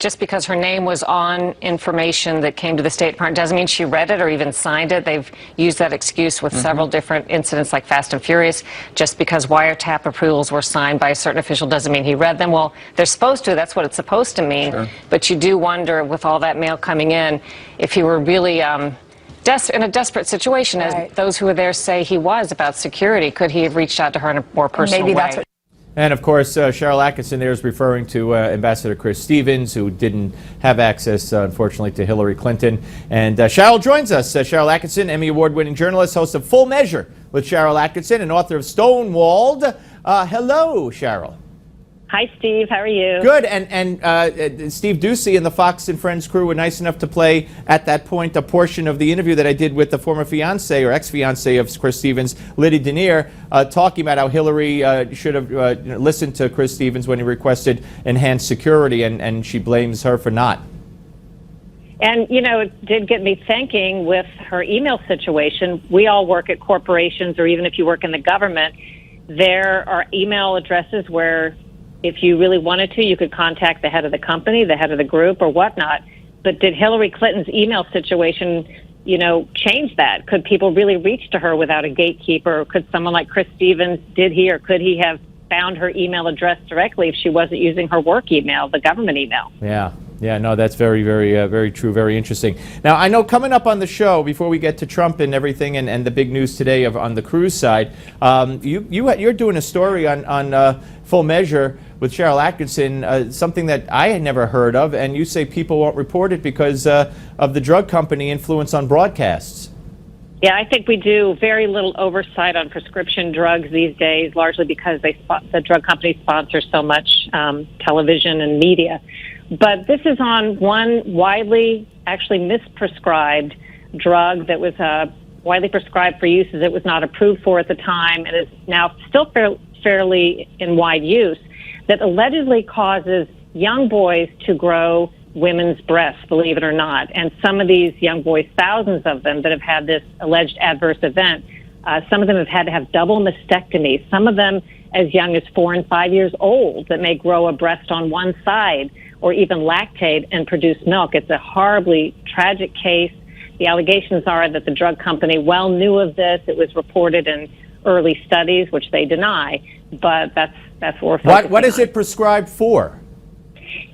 just because her name was on information that came to the State Department doesn't mean she read it or even signed it. They've used that excuse with several different incidents like Fast and Furious. Just because wiretap approvals were signed by a certain official doesn't mean he read them. Well, they're supposed to. That's what it's supposed to mean. Sure. But you do wonder, with all that mail coming in, if he were really in a desperate situation, as those who were there say he was, about security. Could he have reached out to her in a more personal way? That's what. And of course, Sharyl Attkisson there is referring to Ambassador Chris Stevens, who didn't have access, unfortunately, to Hillary Clinton. And Sharyl joins us. Sharyl Attkisson, Emmy Award-winning journalist, host of Full Measure with Sharyl Attkisson, and author of Stonewalled. Hello, Sharyl. Hi, Steve. How are you? Good. And Steve Doocy and the Fox and Friends crew were nice enough to play, at that point, a portion of the interview that I did with the former fiancé or ex-fiancé of Chris Stevens, Lydie Denier, talking about how Hillary should have listened to Chris Stevens when he requested enhanced security, and she blames her for not. And, you know, it did get me thinking with her email situation. We all work at corporations, or even if you work in the government, there are email addresses where if you really wanted to, you could contact the head of the company, the head of the group, or whatnot. But did Hillary Clinton's email situation, you know, change that? Could people really reach to her without a gatekeeper? Or could someone like Chris Stevens, did he or could he have found her email address directly if she wasn't using her work email, the government email? Yeah, no, that's very, very true, very interesting. Now, I know coming up on the show, before we get to Trump and everything, and the big news today on the cruise side, you're doing a story on Full Measure with Sharyl Attkisson, something that I had never heard of, and you say people won't report it because of the drug company influence on broadcasts. Yeah, I think we do very little oversight on prescription drugs these days, largely because the drug companies sponsor so much television and media. But this is on one widely, actually misprescribed drug that was widely prescribed for uses it was not approved for at the time, and is now still fairly in wide use, that allegedly causes young boys to grow women's breasts, believe it or not. And some of these young boys, thousands of them that have had this alleged adverse event, some of them have had to have double mastectomies, some of them as young as 4 and 5 years old, that may grow a breast on one side or even lactate and produce milk. It's a horribly tragic case. The allegations are that the drug company well knew of this. It was reported in early studies, which they deny, but that's what we're focusing on. What is it prescribed for?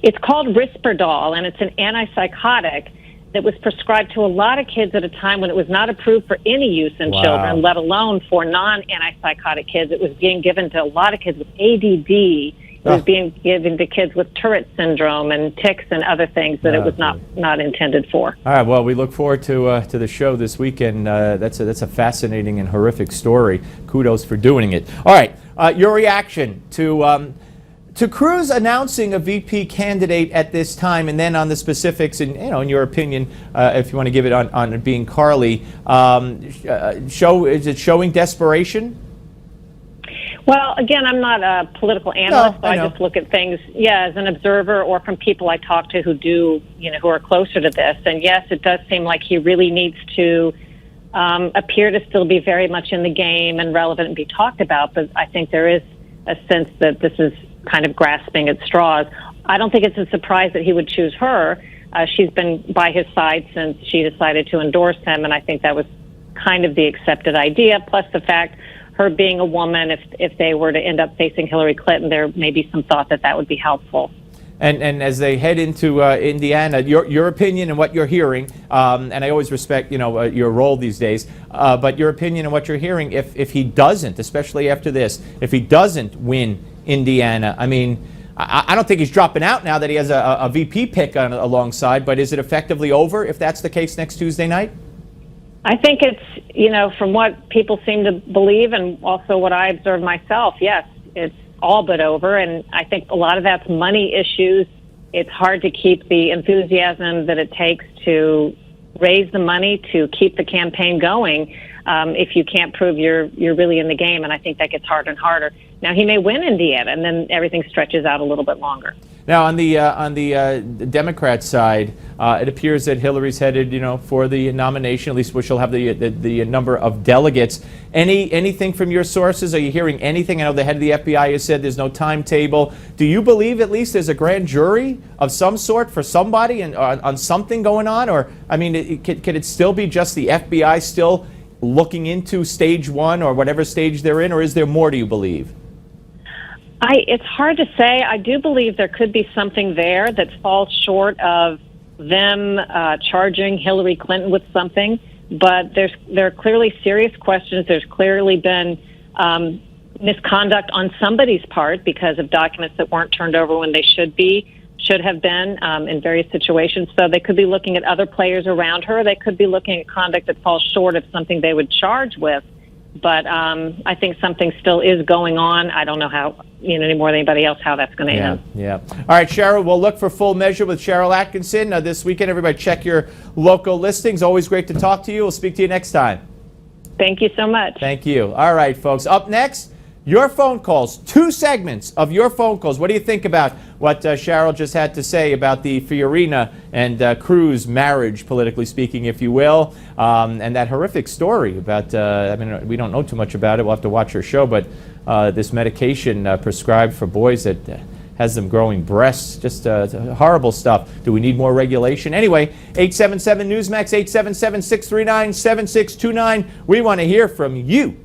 It's called Risperdal, and it's an antipsychotic that was prescribed to a lot of kids at a time when it was not approved for any use in children, let alone for non-antipsychotic kids. It was being given to a lot of kids with ADD. It was being given to kids with Tourette syndrome and tics and other things that it was not intended for. All right. Well, we look forward to the show this weekend. That's a fascinating and horrific story. Kudos for doing it. All right. Your reaction to Cruz announcing a VP candidate at this time, and then on the specifics, and in your opinion, if you want to give it on it being Carly, is it showing desperation? Well, again, I'm not a political analyst, so I just look at things, as an observer or from people I talk to who do, who are closer to this. And yes, it does seem like he really needs to appear to still be very much in the game and relevant and be talked about. But I think there is a sense that this is kind of grasping at straws. I don't think it's a surprise that he would choose her. She's been by his side since she decided to endorse him, and I think that was kind of the accepted idea, plus the fact her being a woman, if they were to end up facing Hillary Clinton, there may be some thought that would be helpful. And as they head into Indiana, your opinion and what you're hearing, and I always respect your role these days, but your opinion and what you're hearing, if he doesn't, especially after this, if he doesn't win Indiana, I mean, I don't think he's dropping out now that he has a VP pick alongside, but is it effectively over if that's the case next Tuesday night? I think it's, from what people seem to believe and also what I observe myself, yes, it's all but over. And I think a lot of that's money issues. It's hard to keep the enthusiasm that it takes to raise the money to keep the campaign going if you can't prove you're really in the game. And I think that gets harder and harder. Now, he may win Indiana, and then everything stretches out a little bit longer. Now, on the Democrat side, it appears that Hillary's headed, for the nomination. At least she'll have the number of delegates. Anything from your sources? Are you hearing anything? I know the head of the FBI has said there's no timetable. Do you believe at least there's a grand jury of some sort for somebody and on something going on? Or I mean, could it still be just the FBI still looking into stage one or whatever stage they're in, or is there more? Do you believe? It's hard to say. I do believe there could be something there that falls short of them charging Hillary Clinton with something, but there are clearly serious questions. There's clearly been misconduct on somebody's part because of documents that weren't turned over when they should have been in various situations. So they could be looking at other players around her. They could be looking at conduct that falls short of something they would charge with. But I think something still is going on. I don't know how, any more than anybody else, how that's going to end. Yeah. All right, Sharyl, we'll look for Full Measure with Sharyl Attkisson this weekend. Everybody check your local listings. Always great to talk to you. We'll speak to you next time. Thank you so much. Thank you. All right, folks. Up next, your phone calls. 2 segments of your phone calls. What do you think about what Sharyl just had to say about the Fiorina and Cruz marriage, politically speaking, if you will, and that horrific story about, we don't know too much about it. We'll have to watch her show, but this medication prescribed for boys that has them growing breasts, just horrible stuff. Do we need more regulation? Anyway, 877 Newsmax, 877-639-7629. We want to hear from you.